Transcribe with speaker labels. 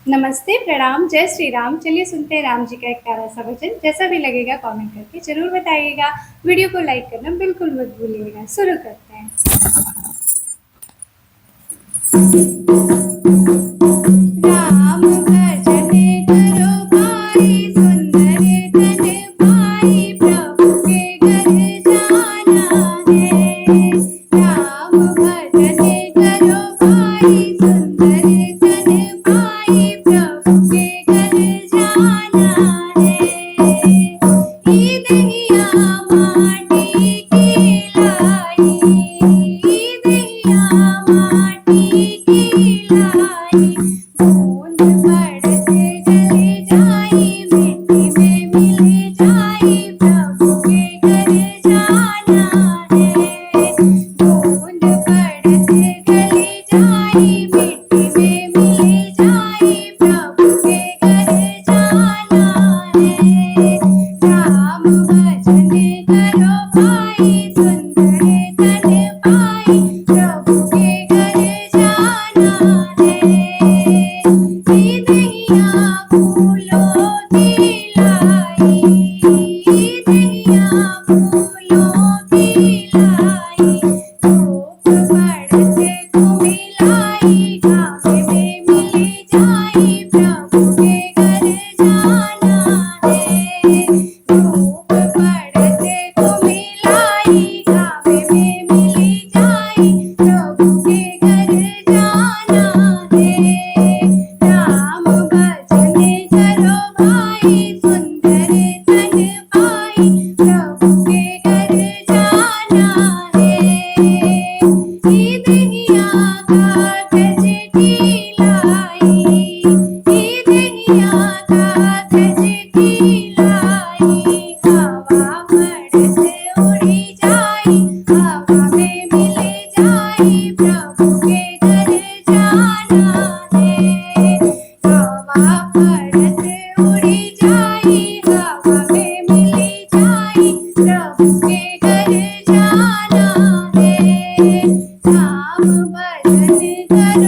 Speaker 1: नमस्ते, प्रणाम, जय श्री राम। चलिए सुनते हैं राम जी का एक प्यारा सा भजन। जैसा भी लगेगा कमेंट करके ज़रूर बताइएगा। वीडियो को लाइक करना बिल्कुल मत भूलिएगा। शुरू करते हैं। राम भजन करो भाई, सुंदर तन पाई, प्रभु के घर जाना है। राम भजन करो भाई, सुंदर तन पाई, प्रभु के घर जाना है। ईदहिया माटी की लाई, ईदहिया माटी की लाई, बूंद पड़ते चले जाई, मिट्टी में मिल जाई, प्रभु के घर जाना है। बूंद पड़ते चले जाई, मिट्टी में मिल जाई, प्रभु के घर जाना है। राम भजन करो भाई, सुंदर तन पाई, प्रभु के घर जाना है। ईदहिया फूलों की लाई, ईदहिया फूलों की लाई, धूप पड़ते को मिलाई, घाम में मिल जाई, प्रभु के घर जाना है। धूप पड़ते को मिलाई, घाम में मिल जाई, प्रभु के घर जाना है। राम भजन करो भाई, सुंदर तन पाई, प्रभु के घर जाना है। ईदहिया कागज की लाई, ईदहिया कागज की लाई, हवा पड़ते उड़ी जाई, हवा में मिल जाई, प्रभु के घर जाना है। हवा पड़ते उड़ी जाई, हवा में मिल जाई, प्रभु के घर जाना है। राम भजन करो